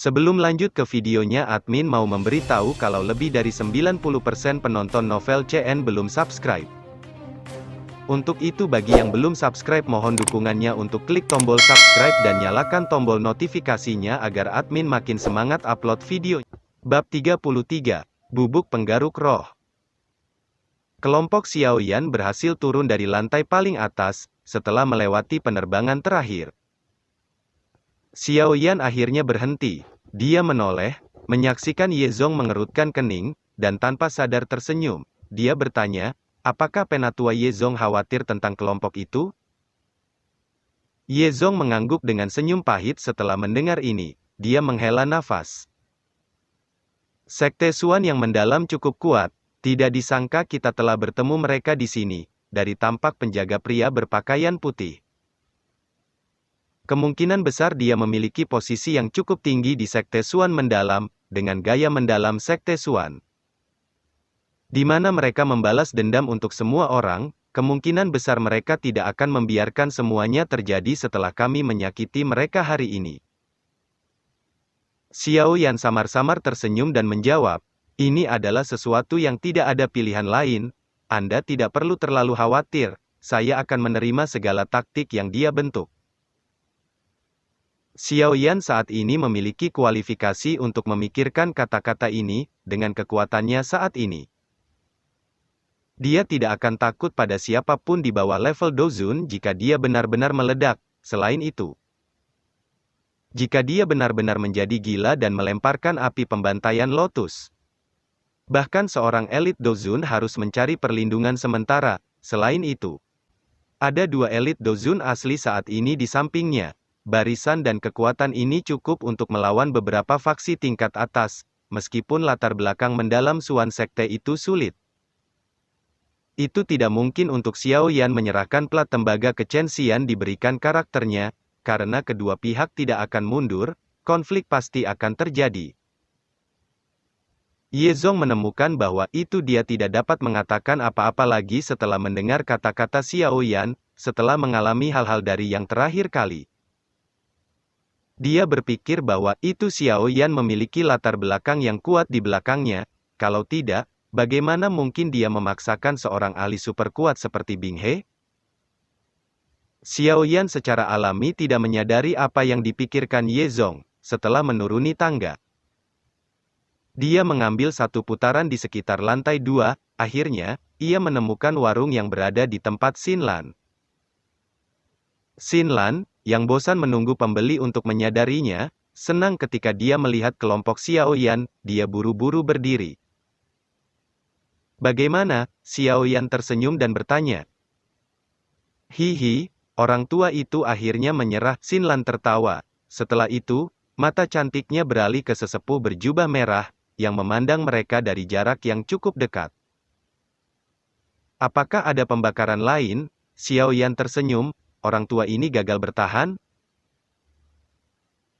Sebelum lanjut ke videonya, admin mau memberitahu kalau lebih dari 90% penonton novel CN belum subscribe. Untuk itu bagi yang belum subscribe mohon dukungannya untuk klik tombol subscribe dan nyalakan tombol notifikasinya agar admin makin semangat upload video. Bab 33. Bubuk Penggaruk Roh. Kelompok Xiaoyan berhasil turun dari lantai paling atas, setelah melewati penerbangan terakhir. Xiaoyan akhirnya berhenti. Dia menoleh, menyaksikan Ye Zong mengerutkan kening, dan tanpa sadar tersenyum. Dia bertanya, apakah Penatua Ye Zong khawatir tentang kelompok itu? Ye Zong mengangguk dengan senyum pahit setelah mendengar ini. Dia menghela nafas. Sekte Xuan yang mendalam cukup kuat. Tidak disangka kita telah bertemu mereka di sini. Dari tampak penjaga pria berpakaian putih. Kemungkinan besar dia memiliki posisi yang cukup tinggi di Sekte Xuan mendalam, dengan gaya mendalam Sekte Xuan. Di mana mereka membalas dendam untuk semua orang, kemungkinan besar mereka tidak akan membiarkan semuanya terjadi setelah kami menyakiti mereka hari ini. Xiaoyan samar-samar tersenyum dan menjawab, ini adalah sesuatu yang tidak ada pilihan lain, Anda tidak perlu terlalu khawatir, saya akan menerima segala taktik yang dia bentuk. Xiaoyan saat ini memiliki kualifikasi untuk memikirkan kata-kata ini, dengan kekuatannya saat ini. Dia tidak akan takut pada siapapun di bawah level Dozun jika dia benar-benar meledak. Selain itu, jika dia benar-benar menjadi gila dan melemparkan api pembantaian Lotus, bahkan seorang elit Dozun harus mencari perlindungan sementara. Selain itu, ada dua elit Dozun asli saat ini di sampingnya. Barisan dan kekuatan ini cukup untuk melawan beberapa faksi tingkat atas, meskipun latar belakang mendalam Xuan Sekte itu sulit. Itu tidak mungkin untuk Xiaoyan menyerahkan plat tembaga ke Chen Xian diberikan karakternya, karena kedua pihak tidak akan mundur, konflik pasti akan terjadi. Ye Zong menemukan bahwa itu dia tidak dapat mengatakan apa-apa lagi setelah mendengar kata-kata Xiaoyan, setelah mengalami hal-hal dari yang terakhir kali. Dia berpikir bahwa itu Xiaoyan memiliki latar belakang yang kuat di belakangnya, kalau tidak, bagaimana mungkin dia memaksakan seorang ahli super kuat seperti Bing He? Xiaoyan secara alami tidak menyadari apa yang dipikirkan Ye Zong, setelah menuruni tangga. Dia mengambil satu putaran di sekitar lantai 2, akhirnya, ia menemukan warung yang berada di tempat Xinlan. Xinlan, yang bosan menunggu pembeli untuk menyadarinya, senang ketika dia melihat kelompok Xiaoyan, dia buru-buru berdiri. Bagaimana? Xiaoyan tersenyum dan bertanya. Hihi, orang tua itu akhirnya menyerah. Xinlan tertawa. Setelah itu, mata cantiknya beralih ke sesepuh berjubah merah, yang memandang mereka dari jarak yang cukup dekat. Apakah ada pembakaran lain? Xiaoyan tersenyum. Orang tua ini gagal bertahan?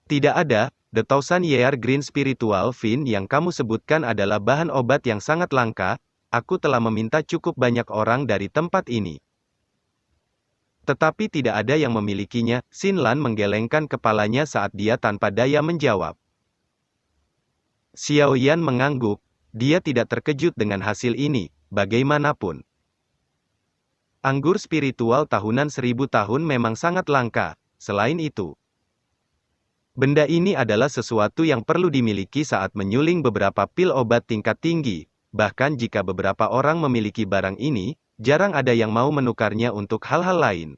Tidak ada, The Thousand Year Green Spiritual Vine yang kamu sebutkan adalah bahan obat yang sangat langka, aku telah meminta cukup banyak orang dari tempat ini. Tetapi tidak ada yang memilikinya. Xinlan menggelengkan kepalanya saat dia tanpa daya menjawab. Xiaoyan mengangguk, dia tidak terkejut dengan hasil ini, bagaimanapun. Anggur spiritual tahunan 1000 tahun memang sangat langka. Selain itu, benda ini adalah sesuatu yang perlu dimiliki saat menyuling beberapa pil obat tingkat tinggi. Bahkan jika beberapa orang memiliki barang ini, jarang ada yang mau menukarnya untuk hal-hal lain.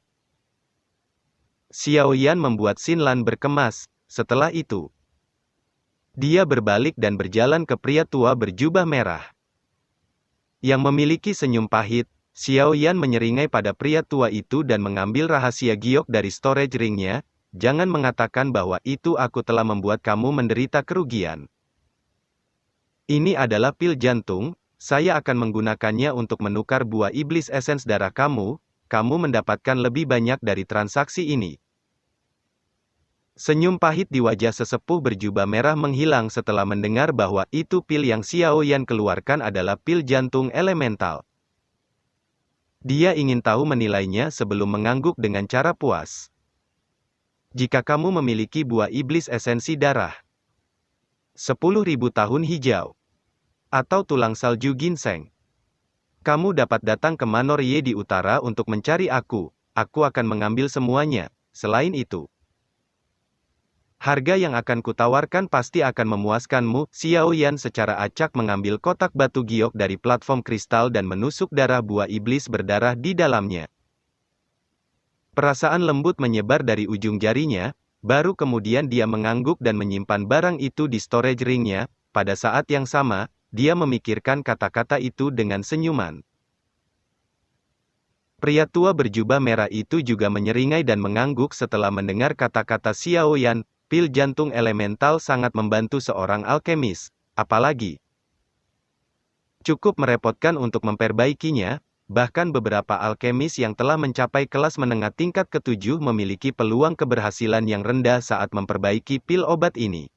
Xiaoyan membuat Xinlan berkemas. Setelah itu, dia berbalik dan berjalan ke pria tua berjubah merah, yang memiliki senyum pahit. Xiaoyan menyeringai pada pria tua itu dan mengambil rahasia giok dari storage ringnya. Jangan mengatakan bahwa itu aku telah membuat kamu menderita kerugian. Ini adalah pil jantung, saya akan menggunakannya untuk menukar buah iblis esens darah kamu mendapatkan lebih banyak dari transaksi ini. Senyum pahit di wajah sesepuh berjubah merah menghilang setelah mendengar bahwa itu pil yang Xiaoyan keluarkan adalah pil jantung elemental. Dia ingin tahu menilainya sebelum mengangguk dengan cara puas. Jika kamu memiliki buah iblis esensi darah, 10.000 tahun hijau. Atau tulang salju ginseng. Kamu dapat datang ke Manor Ye di utara untuk mencari aku. Aku akan mengambil semuanya. Selain itu, harga yang akan kutawarkan pasti akan memuaskanmu. Xiao Yan secara acak mengambil kotak batu giok dari platform kristal dan menusuk darah buah iblis berdarah di dalamnya. Perasaan lembut menyebar dari ujung jarinya, baru kemudian dia mengangguk dan menyimpan barang itu di storage ring-nya. Pada saat yang sama, dia memikirkan kata-kata itu dengan senyuman. Pria tua berjubah merah itu juga menyeringai dan mengangguk setelah mendengar kata-kata Xiao Yan. Pil jantung elemental sangat membantu seorang alkemis, apalagi cukup merepotkan untuk memperbaikinya. Bahkan beberapa alkemis yang telah mencapai kelas menengah tingkat ke-7 memiliki peluang keberhasilan yang rendah saat memperbaiki pil obat ini.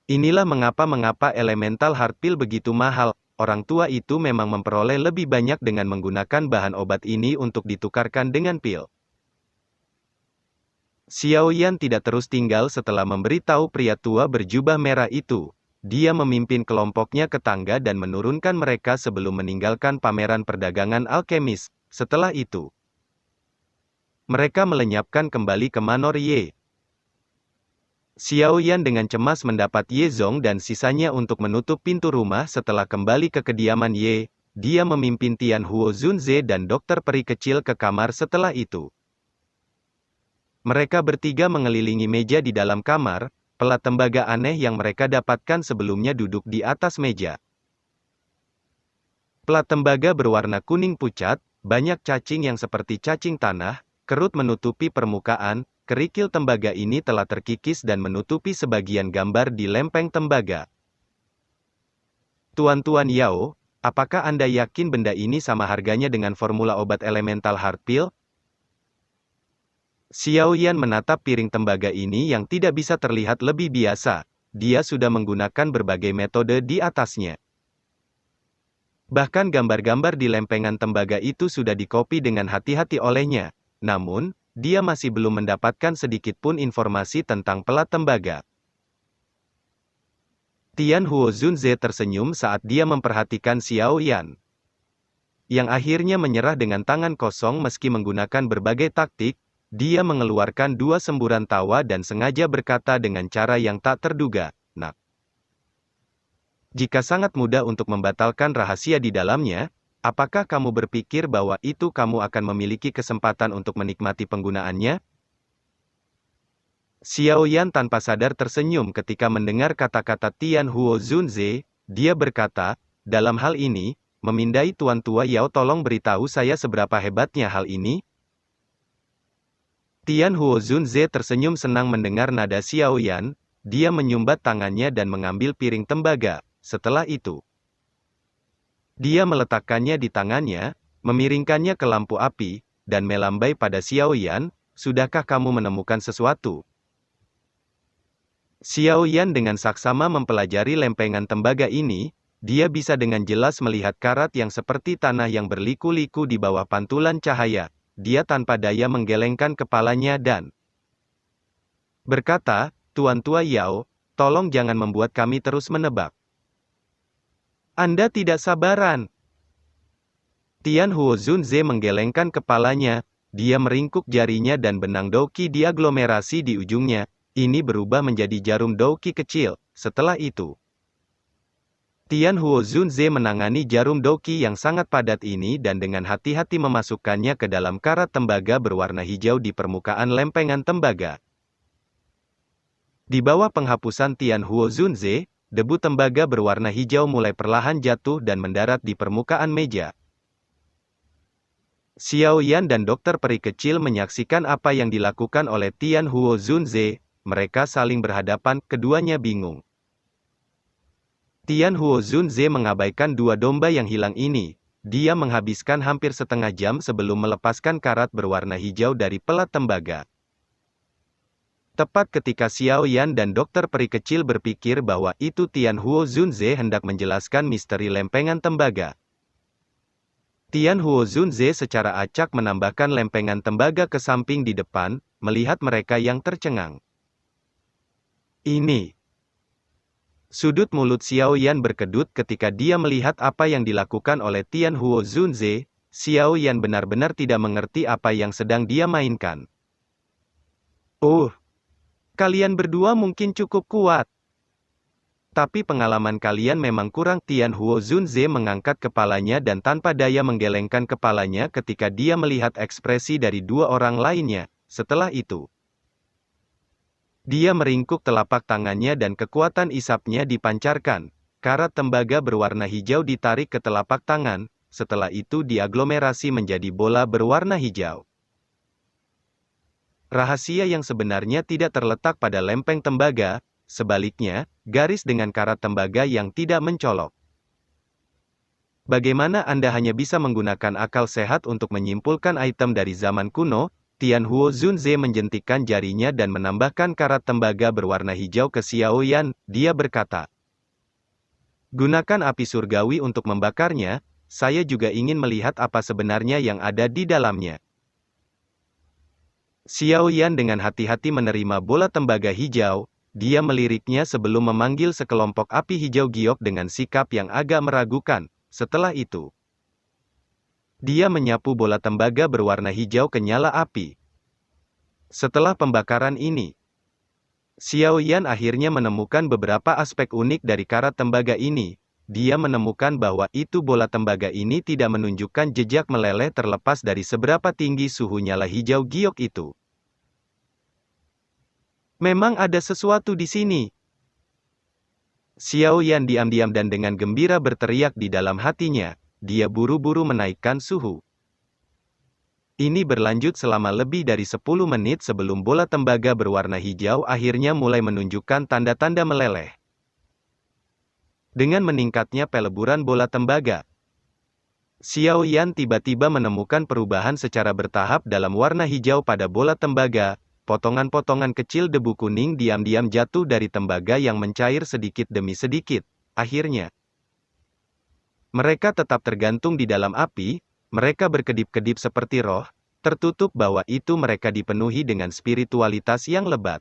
Inilah mengapa elemental heart pill begitu mahal. Orang tua itu memang memperoleh lebih banyak dengan menggunakan bahan obat ini untuk ditukarkan dengan pil. Xiao Yan tidak terus tinggal setelah memberitahu pria tua berjubah merah itu. Dia memimpin kelompoknya ke tangga dan menurunkan mereka sebelum meninggalkan pameran perdagangan alkemis. Setelah itu, mereka melenyapkan kembali ke Manor Ye. Xiao Yan dengan cemas mendapat Ye Zong dan sisanya untuk menutup pintu rumah. Setelah kembali ke kediaman Ye, dia memimpin Tian Huo Zunze dan dokter peri kecil ke kamar. Setelah itu, mereka bertiga mengelilingi meja di dalam kamar. Pelat tembaga aneh yang mereka dapatkan sebelumnya duduk di atas meja. Pelat tembaga berwarna kuning pucat, banyak cacing yang seperti cacing tanah, kerut menutupi permukaan. Kerikil tembaga ini telah terkikis dan menutupi sebagian gambar di lempeng tembaga. Tuan-Tuan Yao, apakah Anda yakin benda ini sama harganya dengan formula obat elemental heart pill? Xiao Yan menatap piring tembaga ini yang tidak bisa terlihat lebih biasa. Dia sudah menggunakan berbagai metode di atasnya. Bahkan gambar-gambar di lempengan tembaga itu sudah dikopi dengan hati-hati olehnya. Namun, dia masih belum mendapatkan sedikit pun informasi tentang pelat tembaga. Tian Huo Zunze tersenyum saat dia memperhatikan Xiao Yan, yang akhirnya menyerah dengan tangan kosong meski menggunakan berbagai taktik. Dia mengeluarkan 2 semburan tawa dan sengaja berkata dengan cara yang tak terduga, "Nak, jika sangat mudah untuk membatalkan rahasia di dalamnya, apakah kamu berpikir bahwa itu kamu akan memiliki kesempatan untuk menikmati penggunaannya?" Xiao Yan tanpa sadar tersenyum ketika mendengar kata-kata Tian Huo Zunze. Dia berkata, "Dalam hal ini, memindai Tuan Tua Yao, tolong beritahu saya seberapa hebatnya hal ini?" Tian Huo Zunze tersenyum senang mendengar nada Xiao Yan. Dia menyumbat tangannya dan mengambil piring tembaga. Setelah itu, dia meletakkannya di tangannya, memiringkannya ke lampu api, dan melambai pada Xiao Yan. "Sudahkah kamu menemukan sesuatu?" Xiao Yan dengan saksama mempelajari lempengan tembaga ini. Dia bisa dengan jelas melihat karat yang seperti tanah yang berliku-liku di bawah pantulan cahaya. Dia tanpa daya menggelengkan kepalanya dan berkata, "Tuan Tua Yao, tolong jangan membuat kami terus menebak. Anda tidak sabaran." Tian Huo Zunze menggelengkan kepalanya. Dia meringkuk jarinya dan benang douki diaglomerasi di ujungnya. Ini berubah menjadi jarum douki kecil. Setelah itu, Tian Huo Zunze menangani jarum douki yang sangat padat ini dan dengan hati-hati memasukkannya ke dalam karat tembaga berwarna hijau di permukaan lempengan tembaga. Di bawah penghapusan Tian Huo Zunze, debu tembaga berwarna hijau mulai perlahan jatuh dan mendarat di permukaan meja. Xiao Yan dan dokter peri kecil menyaksikan apa yang dilakukan oleh Tian Huo Zunze. Mereka saling berhadapan, keduanya bingung. Tian Huo Zunze mengabaikan 2 domba yang hilang ini. Dia menghabiskan hampir setengah jam sebelum melepaskan karat berwarna hijau dari pelat tembaga. Tepat ketika Xiao Yan dan dokter peri kecil berpikir bahwa itu Tian Huo Zunze hendak menjelaskan misteri lempengan tembaga, Tian Huo Zunze secara acak menambahkan lempengan tembaga ke samping di depan, melihat mereka yang tercengang. "Ini Sudut mulut Xiao Yan berkedut ketika dia melihat apa yang dilakukan oleh Tian Huo Zunze. Xiao Yan benar-benar tidak mengerti apa yang sedang dia mainkan. Oh, kalian berdua mungkin cukup kuat. Tapi pengalaman kalian memang kurang. Tian Huo Zunze mengangkat kepalanya dan tanpa daya menggelengkan kepalanya ketika dia melihat ekspresi dari dua orang lainnya. Setelah itu, dia meringkuk telapak tangannya dan kekuatan isapnya dipancarkan. Karat tembaga berwarna hijau ditarik ke telapak tangan, setelah itu diaglomerasi menjadi bola berwarna hijau. Rahasia yang sebenarnya tidak terletak pada lempeng tembaga, sebaliknya, garis dengan karat tembaga yang tidak mencolok. Bagaimana Anda hanya bisa menggunakan akal sehat untuk menyimpulkan item dari zaman kuno? Tian Huo Zunze menjentikkan jarinya dan menambahkan karat tembaga berwarna hijau ke Xiao Yan. Dia berkata, "Gunakan api surgawi untuk membakarnya, saya juga ingin melihat apa sebenarnya yang ada di dalamnya." Xiao Yan dengan hati-hati menerima bola tembaga hijau. Dia meliriknya sebelum memanggil sekelompok api hijau giok dengan sikap yang agak meragukan. Setelah itu, dia menyapu bola tembaga berwarna hijau ke nyala api. Setelah pembakaran ini, Xiao Yan akhirnya menemukan beberapa aspek unik dari karat tembaga ini. Dia menemukan bahwa itu bola tembaga ini tidak menunjukkan jejak meleleh terlepas dari seberapa tinggi suhu nyala hijau giok itu. Memang ada sesuatu di sini. Xiao Yan diam-diam dan dengan gembira berteriak di dalam hatinya. Dia buru-buru menaikkan suhu. Ini berlanjut selama lebih dari 10 menit sebelum bola tembaga berwarna hijau akhirnya mulai menunjukkan tanda-tanda meleleh. Dengan meningkatnya peleburan bola tembaga, Xiao Yan tiba-tiba menemukan perubahan secara bertahap dalam warna hijau pada bola tembaga. Potongan-potongan kecil debu kuning diam-diam jatuh dari tembaga yang mencair sedikit demi sedikit. Akhirnya, mereka tetap tergantung di dalam api, mereka berkedip-kedip seperti roh, tertutup bahwa itu mereka dipenuhi dengan spiritualitas yang lebat.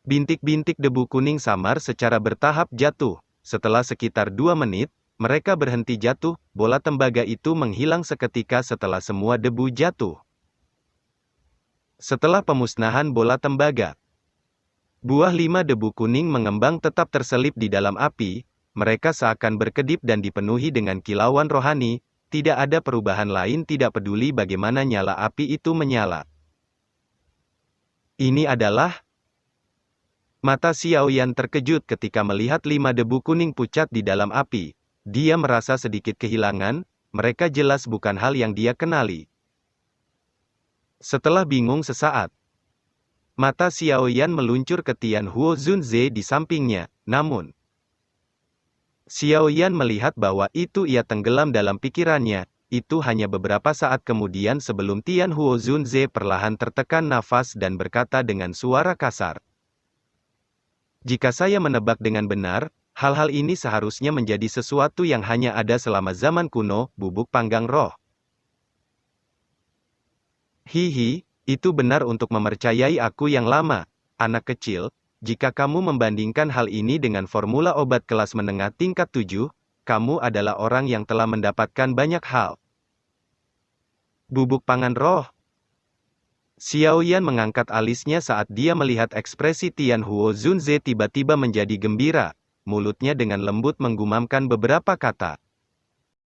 Bintik-bintik debu kuning samar secara bertahap jatuh. Setelah sekitar 2 menit, mereka berhenti jatuh, bola tembaga itu menghilang seketika setelah semua debu jatuh. Setelah pemusnahan bola tembaga, buah 5 debu kuning mengembang tetap terselip di dalam api. Mereka seakan berkedip dan dipenuhi dengan kilauan rohani, tidak ada perubahan lain tidak peduli bagaimana nyala api itu menyala. Ini adalah... Mata Xiao Yan terkejut ketika melihat 5 debu kuning pucat di dalam api. Dia merasa sedikit kehilangan, mereka jelas bukan hal yang dia kenali. Setelah bingung sesaat, mata Xiao Yan meluncur ke Tian Huo Zunze di sampingnya, namun Xiao Yan melihat bahwa itu ia tenggelam dalam pikirannya. Itu hanya beberapa saat kemudian sebelum Tian Huo Zunze perlahan tertekan nafas dan berkata dengan suara kasar. Jika saya menebak dengan benar, hal-hal ini seharusnya menjadi sesuatu yang hanya ada selama zaman kuno, bubuk panggang roh. Hihi, itu benar untuk mempercayai aku yang lama, anak kecil. Jika kamu membandingkan hal ini dengan formula obat kelas menengah tingkat 7, kamu adalah orang yang telah mendapatkan banyak hal. Bubuk pangan roh. Xiao Yan mengangkat alisnya saat dia melihat ekspresi Tian Huo Zunze tiba-tiba menjadi gembira. Mulutnya dengan lembut menggumamkan beberapa kata.